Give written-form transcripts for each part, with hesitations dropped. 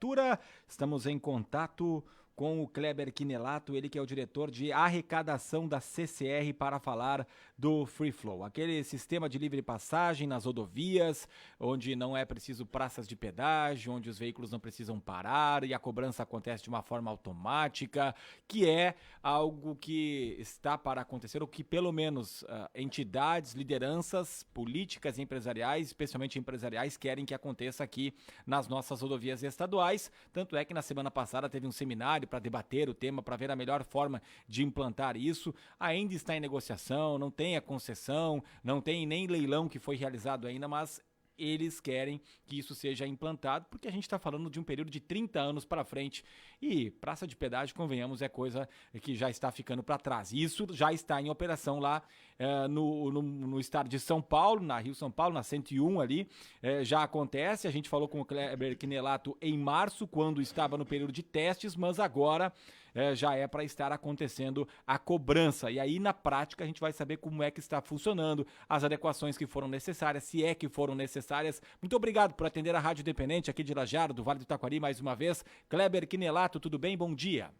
Temperatura. Estamos em contato com o Kleber Quinelato, ele que é o diretor de arrecadação da CCR, para falar do Free Flow, aquele sistema de livre passagem nas rodovias, onde não é preciso praças de pedágio, onde os veículos não precisam parar e a cobrança acontece de uma forma automática, que é algo que está para acontecer, ou que pelo menos entidades, lideranças políticas e empresariais, especialmente empresariais, querem que aconteça aqui nas nossas rodovias estaduais. Tanto é que na semana passada teve um seminário para debater o tema, para ver a melhor forma de implantar isso. Ainda está em negociação, não tem a concessão, não tem nem leilão que foi realizado ainda, mas eles querem que isso seja implantado, porque a gente está falando de um período de 30 anos para frente, e praça de pedágio, convenhamos, é coisa que já está ficando para trás. Isso já está em operação lá no estado de São Paulo, na Rio-São Paulo, na 101 ali, já acontece. A gente falou com o Kleber Quinelato em março, quando estava no período de testes, mas agora já é para estar acontecendo a cobrança. E aí, na prática, a gente vai saber como é que está funcionando, as adequações que foram necessárias, se é que foram necessárias. Muito obrigado por atender a Rádio Independente aqui de Lajeado, do Vale do Taquari, mais uma vez. Kleber Quinelato, tudo bem? Bom dia.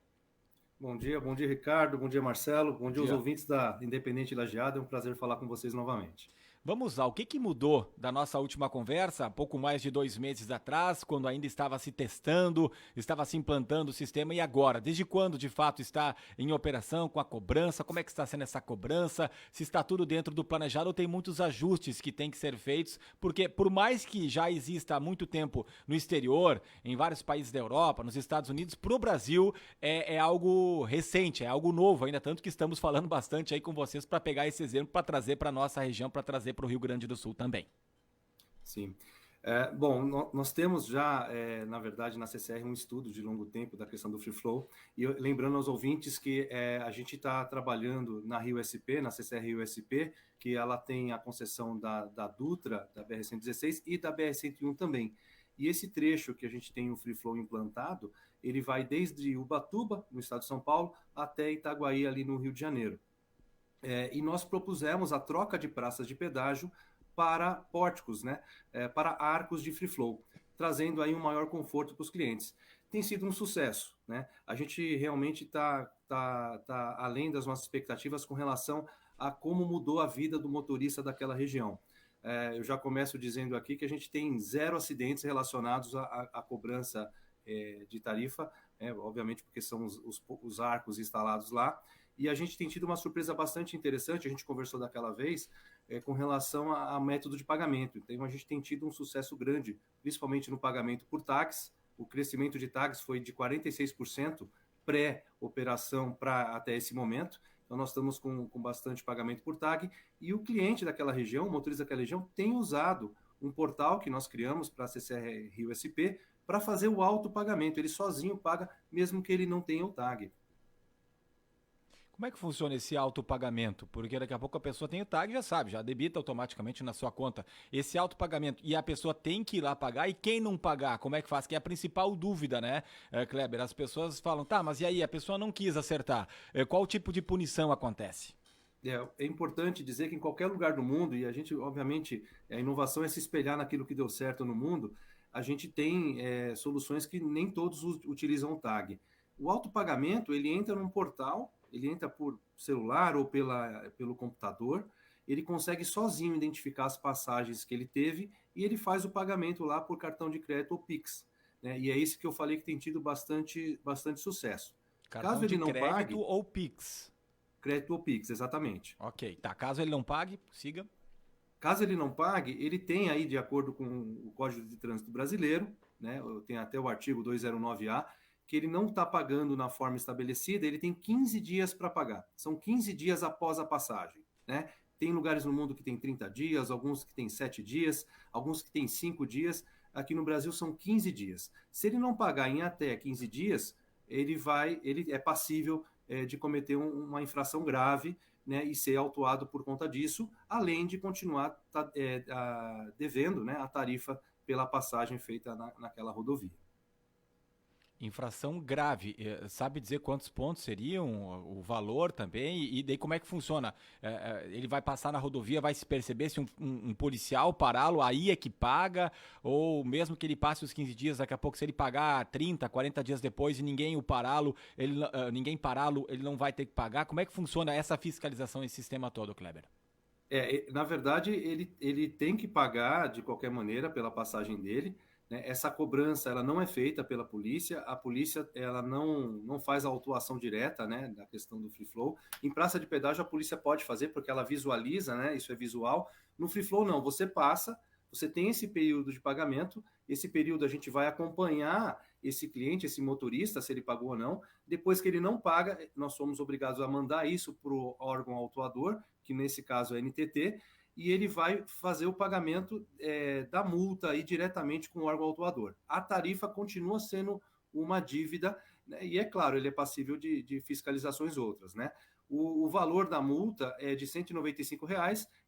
Bom dia, Ricardo, bom dia, Marcelo, bom dia aos ouvintes da Independente Lajeado, é um prazer falar com vocês novamente. Vamos lá, o que mudou da nossa última conversa, há pouco mais de 2 meses atrás, quando ainda estava se testando, estava se implantando o sistema, e agora? Desde quando, de fato, está em operação com a cobrança? Como é que está sendo essa cobrança? Se está tudo dentro do planejado ou tem muitos ajustes que têm que ser feitos? Porque por mais que já exista há muito tempo no exterior, em vários países da Europa, nos Estados Unidos, para o Brasil é algo recente, é algo novo ainda, tanto que estamos falando bastante aí com vocês para pegar esse exemplo, para trazer para a nossa região, para trazer para o Rio Grande do Sul também. Sim. Bom, nós temos já, na verdade, na CCR um estudo de longo tempo da questão do Free Flow, e lembrando aos ouvintes que a gente está trabalhando na Rio SP, na CCR Rio SP, que ela tem a concessão da Dutra, da BR-116 e da BR-101 também. E esse trecho que a gente tem o Free Flow implantado, ele vai desde Ubatuba, no estado de São Paulo, até Itaguaí, ali no Rio de Janeiro. E nós propusemos a troca de praças de pedágio para pórticos, né? Para arcos de free flow, trazendo aí um maior conforto para os clientes. Tem sido um sucesso, né? A gente realmente está além das nossas expectativas com relação a como mudou a vida do motorista daquela região. Eu já começo dizendo aqui que a gente tem 0 acidentes relacionados à cobrança de tarifa, obviamente porque são os arcos instalados lá. E a gente tem tido uma surpresa bastante interessante, a gente conversou daquela vez, com relação a método de pagamento. Então, a gente tem tido um sucesso grande, principalmente no pagamento por tags. O crescimento de tags foi de 46% pré-operação para até esse momento. Então, nós estamos com bastante pagamento por tag. E o cliente daquela região, o motorista daquela região, tem usado um portal que nós criamos para a CCR Rio SP para fazer o autopagamento. Ele sozinho paga, mesmo que ele não tenha o tag. Como é que funciona esse autopagamento? Porque daqui a pouco a pessoa tem o tag, já sabe, já debita automaticamente na sua conta. Esse autopagamento, e a pessoa tem que ir lá pagar, e quem não pagar, como é que faz? Que é a principal dúvida, né, Kleber? As pessoas falam, tá, mas e aí, a pessoa não quis acertar. Qual tipo de punição acontece? É importante dizer que em qualquer lugar do mundo, e a gente, obviamente, a inovação é se espelhar naquilo que deu certo no mundo, a gente tem soluções que nem todos utilizam o tag. O autopagamento, ele entra num portal, ele entra por celular ou pelo computador, ele consegue sozinho identificar as passagens que ele teve e ele faz o pagamento lá por cartão de crédito ou Pix, né? E é isso que eu falei que tem tido bastante sucesso. Cartão Caso de ele não crédito pague, ou Pix? crédito ou Pix, exatamente. Ok, tá. Caso ele não pague, siga. Caso ele não pague, ele tem aí, de acordo com o Código de Trânsito Brasileiro, né, tem até o artigo 209A, que ele não está pagando na forma estabelecida, ele tem 15 dias para pagar. São 15 dias após a passagem, né? Tem lugares no mundo que tem 30 dias, alguns que tem 7 dias, alguns que tem 5 dias. Aqui no Brasil são 15 dias. Se ele não pagar em até 15 dias, ele é passível de cometer uma infração grave, né, e ser autuado por conta disso, além de continuar devendo, né, a tarifa pela passagem feita naquela rodovia. Infração grave. Sabe dizer quantos pontos seriam, o valor também? E daí como é que funciona? Ele vai passar na rodovia, vai se perceber se um policial pará-lo, aí é que paga? Ou mesmo que ele passe os 15 dias, daqui a pouco, se ele pagar 30, 40 dias depois e ninguém o pará-lo, ninguém pará-lo, ele não vai ter que pagar? Como é que funciona essa fiscalização, esse sistema todo, Kleber? Na verdade, ele tem que pagar de qualquer maneira pela passagem dele, né? Essa cobrança ela não é feita pela polícia, a polícia ela não faz a autuação direta, né, da questão do free flow. Em praça de pedágio a polícia pode fazer porque ela visualiza, né, isso é visual. No free flow não, você passa, você tem esse período de pagamento, esse período a gente vai acompanhar esse cliente, esse motorista, se ele pagou ou não. Depois que ele não paga, nós somos obrigados a mandar isso para o órgão autuador, que nesse caso é a NTT, e ele vai fazer o pagamento da multa aí diretamente com o órgão autuador. A tarifa continua sendo uma dívida, né, e é claro, ele é passível de fiscalizações outras, né? O valor da multa é de R$ 195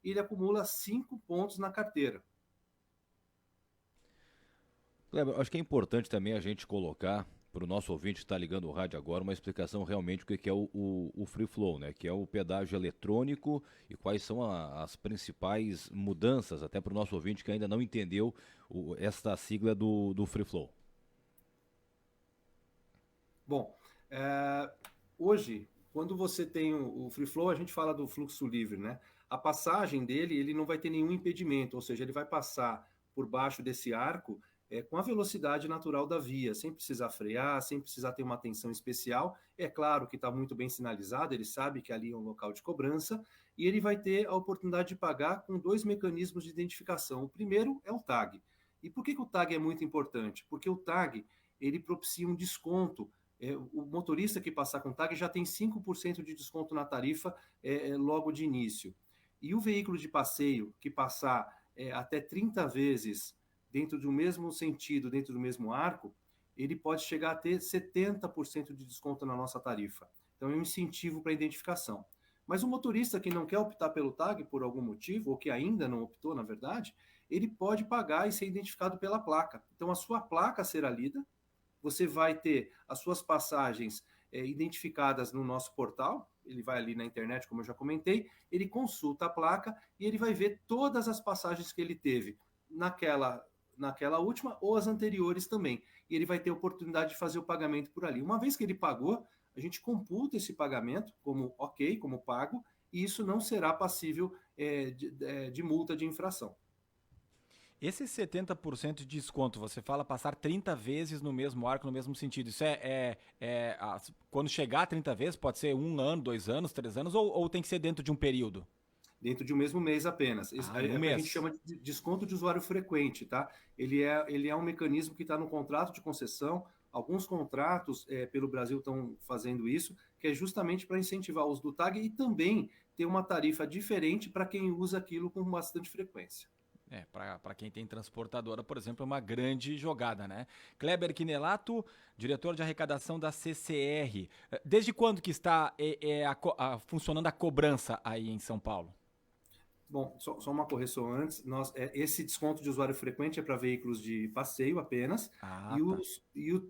e ele acumula 5 pontos na carteira. Kleber, acho que é importante também a gente colocar para o nosso ouvinte que está ligando o rádio agora uma explicação realmente do que é o Free Flow, né? Que é o pedágio eletrônico e quais são as principais mudanças, até para o nosso ouvinte que ainda não entendeu esta sigla do Free Flow. Bom, hoje, quando você tem o Free Flow, a gente fala do fluxo livre, né? A passagem dele, ele não vai ter nenhum impedimento, ou seja, ele vai passar por baixo desse arco com a velocidade natural da via, sem precisar frear, sem precisar ter uma atenção especial. É claro que está muito bem sinalizado, ele sabe que ali é um local de cobrança, e ele vai ter a oportunidade de pagar com 2 mecanismos de identificação. O primeiro é o tag. E por que o tag é muito importante? Porque o tag, ele propicia um desconto. O motorista que passar com tag já tem 5% de desconto na tarifa logo de início. E o veículo de passeio que passar até 30 vezes dentro do mesmo sentido, dentro do mesmo arco, ele pode chegar a ter 70% de desconto na nossa tarifa. Então é um incentivo para a identificação. Mas o motorista que não quer optar pelo tag por algum motivo, ou que ainda não optou, na verdade, ele pode pagar e ser identificado pela placa. Então a sua placa será lida, você vai ter as suas passagens identificadas no nosso portal, ele vai ali na internet, como eu já comentei, ele consulta a placa e ele vai ver todas as passagens que ele teve naquela última ou as anteriores também. E ele vai ter a oportunidade de fazer o pagamento por ali. Uma vez que ele pagou, a gente computa esse pagamento como ok, como pago, e isso não será passível de multa de infração. Esse 70% de desconto, você fala passar 30 vezes no mesmo arco, no mesmo sentido. Isso quando chegar a 30 vezes, pode ser 1 ano, 2 anos, 3 anos, ou tem que ser dentro de um período? Dentro de um mesmo mês apenas. Um A mês. gente chama de desconto de usuário frequente, tá? Ele é um mecanismo que está no contrato de concessão. Alguns contratos pelo Brasil estão fazendo isso, que é justamente para incentivar o uso do tag e também ter uma tarifa diferente para quem usa aquilo com bastante frequência. Para quem tem transportadora, por exemplo, é uma grande jogada, né? Kleber Quinelato, diretor de arrecadação da CCR. Desde quando que está funcionando a cobrança aí em São Paulo? Bom, só uma correção antes. Esse desconto de usuário frequente é para veículos de passeio apenas. Ah,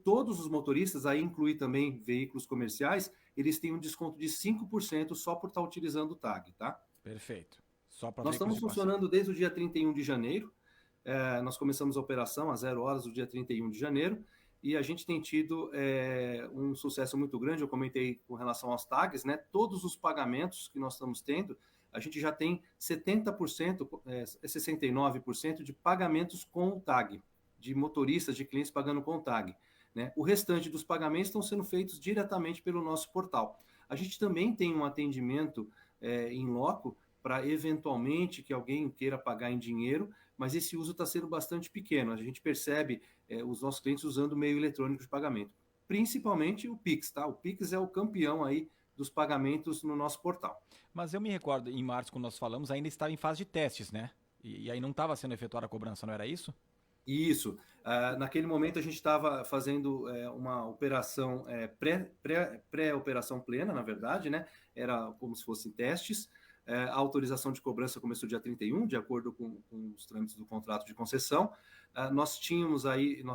Todos os motoristas, aí inclui também veículos comerciais, eles têm um desconto de 5% só por estar utilizando o tag, tá? Perfeito. Só para Nós estamos funcionando desde o dia 31 de janeiro. Nós começamos a operação às 0 horas do dia 31 de janeiro e a gente tem tido um sucesso muito grande. Eu comentei com relação aos tags, né? Todos os pagamentos que nós estamos tendo, a gente já tem 70%, 69% de pagamentos com o tag, de motoristas, de clientes pagando com o tag, né? O restante dos pagamentos estão sendo feitos diretamente pelo nosso portal. A gente também tem um atendimento em loco para eventualmente que alguém queira pagar em dinheiro, mas esse uso está sendo bastante pequeno. A gente percebe os nossos clientes usando o meio eletrônico de pagamento, principalmente o Pix, tá? O Pix é o campeão aí dos pagamentos no nosso portal. Mas eu me recordo, em março, quando nós falamos, ainda estava em fase de testes, né? E aí não estava sendo efetuada a cobrança, não era isso? Isso. Naquele momento a gente estava fazendo uma operação pré-operação plena, na verdade, né? Era como se fossem testes. A autorização de cobrança começou dia 31, de acordo com os trâmites do contrato de concessão. nós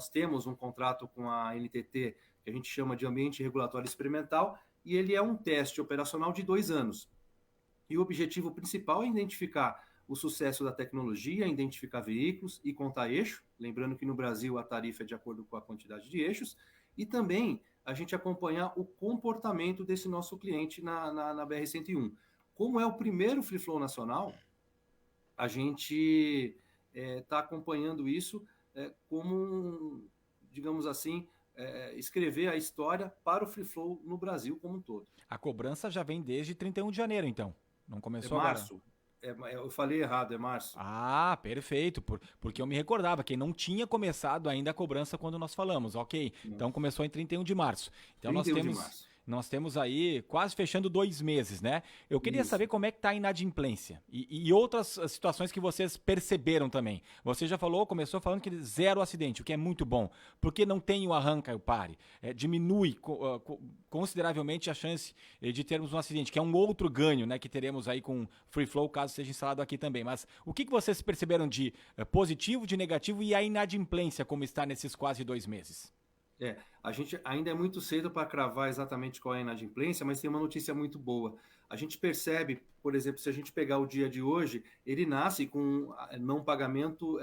temos um contrato com a NTT, que a gente chama de Ambiente Regulatório Experimental, e ele é um teste operacional de 2 anos. E o objetivo principal é identificar o sucesso da tecnologia, identificar veículos e contar eixo, lembrando que no Brasil a tarifa é de acordo com a quantidade de eixos, e também a gente acompanhar o comportamento desse nosso cliente na BR-101. Como é o primeiro Free Flow nacional, a gente está acompanhando isso como, digamos assim, escrever a história para o Free Flow no Brasil como um todo. A cobrança já vem desde 31 de janeiro, então. Não começou março. Agora? Eu falei errado, é março. Ah, perfeito, porque eu me recordava que não tinha começado ainda a cobrança quando nós falamos, ok? Não. Então começou em 31 de março. Então 31 de março. Nós temos aí quase fechando 2 meses, né? Eu queria saber como é que está a inadimplência e outras situações que vocês perceberam também. Você já começou falando que 0 acidente, o que é muito bom, porque não tem o arranca e o pare. Diminui consideravelmente a chance de termos um acidente, que é um outro ganho, né, que teremos aí com Free Flow, caso seja instalado aqui também. Mas o que vocês perceberam de positivo, de negativo e a inadimplência como está nesses quase 2 meses? A gente ainda é muito cedo para cravar exatamente qual é a inadimplência, mas tem uma notícia muito boa. A gente percebe, por exemplo, se a gente pegar o dia de hoje, ele nasce com não pagamento,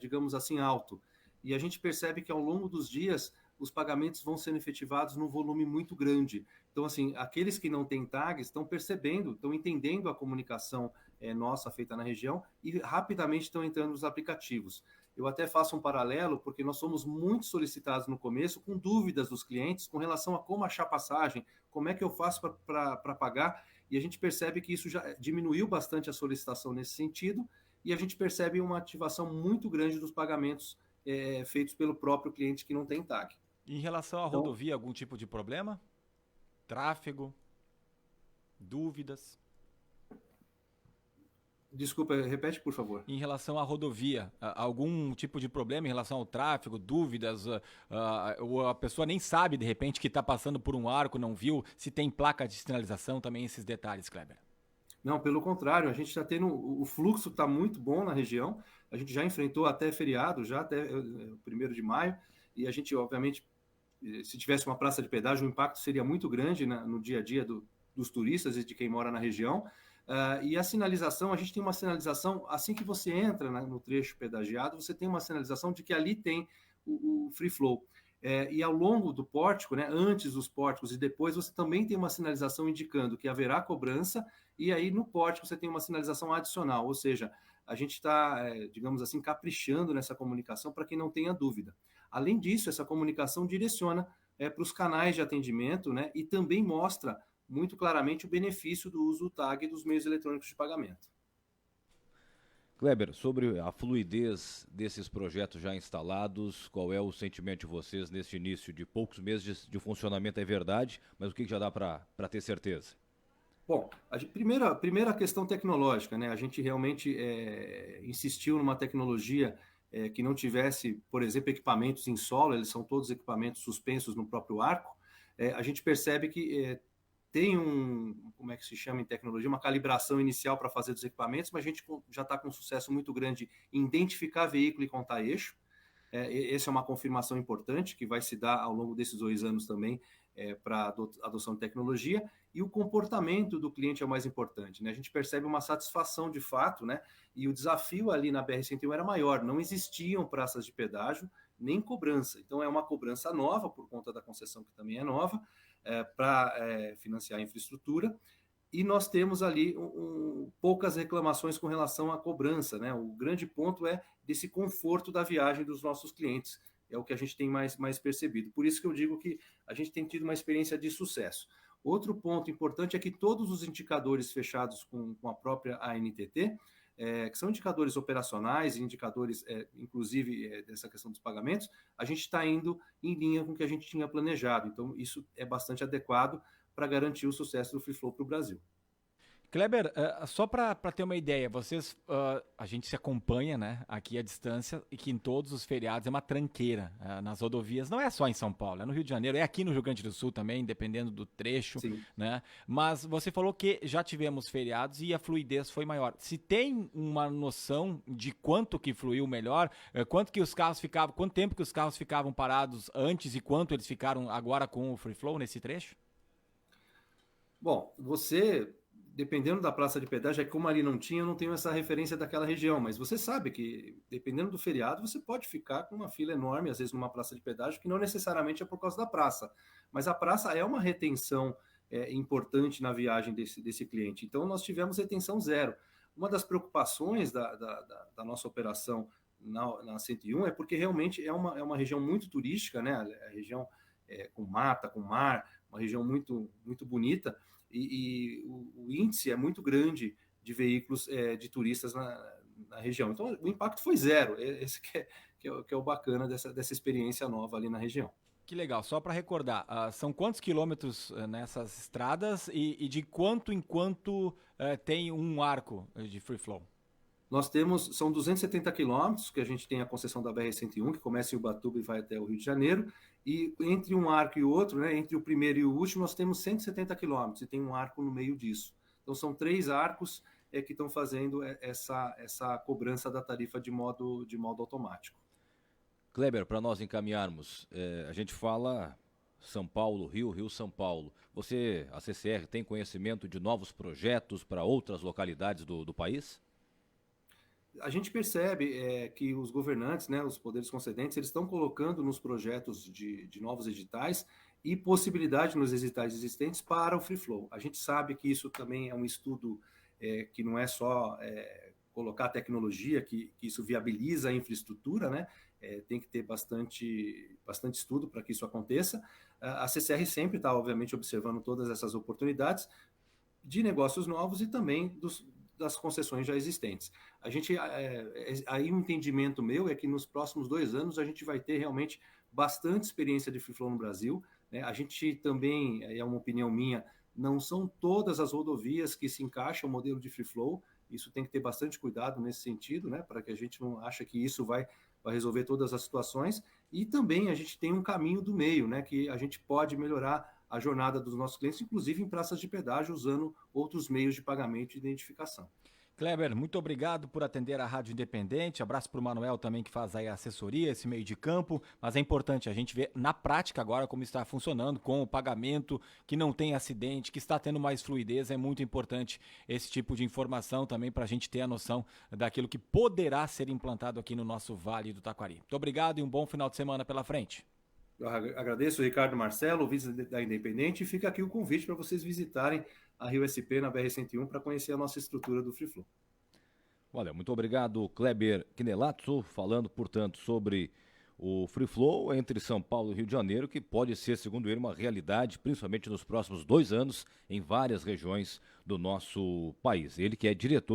digamos assim, alto. E a gente percebe que ao longo dos dias, os pagamentos vão sendo efetivados num volume muito grande. Então, assim, aqueles que não têm tags estão percebendo, estão entendendo a comunicação nossa feita na região e rapidamente estão entrando nos aplicativos. Eu até faço um paralelo, porque nós somos muito solicitados no começo, com dúvidas dos clientes com relação a como achar passagem, como é que eu faço para pagar, e a gente percebe que isso já diminuiu bastante a solicitação nesse sentido, e a gente percebe uma ativação muito grande dos pagamentos feitos pelo próprio cliente que não tem tag. Em relação à rodovia, algum tipo de problema? Tráfego? Dúvidas? Desculpa, repete, por favor. Em relação à rodovia, algum tipo de problema em relação ao tráfego, dúvidas, ou a pessoa nem sabe, de repente, que está passando por um arco, não viu, se tem placa de sinalização, também esses detalhes, Kleber? Não, pelo contrário, a gente está tendo, o fluxo está muito bom na região, a gente já enfrentou até feriado, já até 1º de maio, e a gente, obviamente, se tivesse uma praça de pedágio, o impacto seria muito grande no dia a dia dos turistas e de quem mora na região. E a sinalização, a gente tem uma sinalização, assim que você entra no trecho pedagiado, você tem uma sinalização de que ali tem o Free Flow. E ao longo do pórtico, né, antes dos pórticos e depois, você também tem uma sinalização indicando que haverá cobrança, e aí no pórtico você tem uma sinalização adicional, ou seja, a gente está, digamos assim, caprichando nessa comunicação para que não tenha dúvida. Além disso, essa comunicação direciona para os canais de atendimento, né, e também mostra muito claramente o benefício do uso do tag dos meios eletrônicos de pagamento. Kleber, sobre a fluidez desses projetos já instalados, qual é o sentimento de vocês neste início de poucos meses de funcionamento? É verdade, mas o que já dá para ter certeza? Bom, primeira questão tecnológica, né? A gente realmente insistiu numa tecnologia que não tivesse, por exemplo, equipamentos em solo, eles são todos equipamentos suspensos no próprio arco. A gente percebe que tem como é que se chama em tecnologia, uma calibração inicial para fazer dos equipamentos, mas a gente já está com um sucesso muito grande em identificar veículo e contar eixo. Essa é uma confirmação importante que vai se dar ao longo desses 2 anos também para a adoção de tecnologia. E o comportamento do cliente é o mais importante, né? A gente percebe uma satisfação de fato, né? E o desafio ali na BR-101 era maior, não existiam praças de pedágio, nem cobrança. Então é uma cobrança nova, por conta da concessão que também é nova, para financiar a infraestrutura, e nós temos ali poucas reclamações com relação à cobrança, né? O grande ponto é desse conforto da viagem dos nossos clientes, é o que a gente tem mais percebido. Por isso que eu digo que a gente tem tido uma experiência de sucesso. Outro ponto importante é que todos os indicadores fechados com a própria ANTT, que são indicadores operacionais, indicadores, inclusive, dessa questão dos pagamentos, a gente está indo em linha com o que a gente tinha planejado. Então, isso é bastante adequado para garantir o sucesso do Free Flow para o Brasil. Kleber, só para ter uma ideia, a gente se acompanha, né, aqui à distância, e que em todos os feriados é uma tranqueira nas rodovias, não é só em São Paulo, é no Rio de Janeiro, é aqui no Rio Grande do Sul também, dependendo do trecho, Sim. né, mas você falou que já tivemos feriados e a fluidez foi maior. Se tem uma noção de quanto que fluiu melhor, quanto tempo que os carros ficavam parados antes e quanto eles ficaram agora com o Free Flow nesse trecho? Bom, dependendo da praça de pedágio, é como ali não tinha, eu não tenho essa referência daquela região, mas você sabe que, dependendo do feriado, você pode ficar com uma fila enorme, às vezes numa praça de pedágio, que não necessariamente é por causa da praça, mas a praça é uma retenção importante na viagem desse cliente. Então, nós tivemos retenção zero. Uma das preocupações da nossa operação na 101 é porque realmente é uma região muito turística, né? A região com mata, com mar, uma região muito, muito bonita, e o índice é muito grande de veículos de turistas na região. Então, o impacto foi zero. Esse que é o bacana dessa experiência nova ali na região. Que legal. Só para recordar, são quantos quilômetros nessas estradas e de quanto em quanto tem um arco de free flow? São 270 quilômetros que a gente tem a concessão da BR-101, que começa em Ubatuba e vai até o Rio de Janeiro, e entre um arco e o outro, né, entre o primeiro e o último, nós temos 170 quilômetros, e tem um arco no meio disso. Então, são 3 arcos que estão fazendo essa cobrança da tarifa de modo automático. Kleber, para nós encaminharmos, a gente fala São Paulo, Rio, São Paulo. A CCR, tem conhecimento de novos projetos para outras localidades do país? A gente percebe que os governantes, né, os poderes concedentes, eles estão colocando nos projetos de novos editais e possibilidade nos editais existentes para o free flow. A gente sabe que isso também é um estudo que não é só colocar tecnologia, que isso viabiliza a infraestrutura, né? Tem que ter bastante estudo para que isso aconteça. A CCR sempre está, obviamente, observando todas essas oportunidades de negócios novos e também das concessões já existentes. Aí o entendimento meu é que nos próximos 2 anos a gente vai ter realmente bastante experiência de free flow no Brasil, né? A gente também, é uma opinião minha, não são todas as rodovias que se encaixam o modelo de free flow, isso tem que ter bastante cuidado nesse sentido, né? Para que a gente não ache que isso vai resolver todas as situações, e também a gente tem um caminho do meio, né? Que a gente pode melhorar a jornada dos nossos clientes, inclusive em praças de pedágio, usando outros meios de pagamento e identificação. Kleber, muito obrigado por atender a Rádio Independente. Abraço para o Manuel também, que faz aí a assessoria, esse meio de campo. Mas é importante a gente ver na prática agora como está funcionando, com o pagamento, que não tem acidente, que está tendo mais fluidez. É muito importante esse tipo de informação também para a gente ter a noção daquilo que poderá ser implantado aqui no nosso Vale do Taquari. Muito obrigado e um bom final de semana pela frente. Eu agradeço o Ricardo Marcelo, vice da Independente, e fica aqui o convite para vocês visitarem a Rio SP na BR-101 para conhecer a nossa estrutura do Free Flow. Olha, muito obrigado, Kleber Quinelato, falando, portanto, sobre o Free Flow entre São Paulo e Rio de Janeiro, que pode ser, segundo ele, uma realidade, principalmente nos próximos 2 anos, em várias regiões do nosso país. Ele que é diretor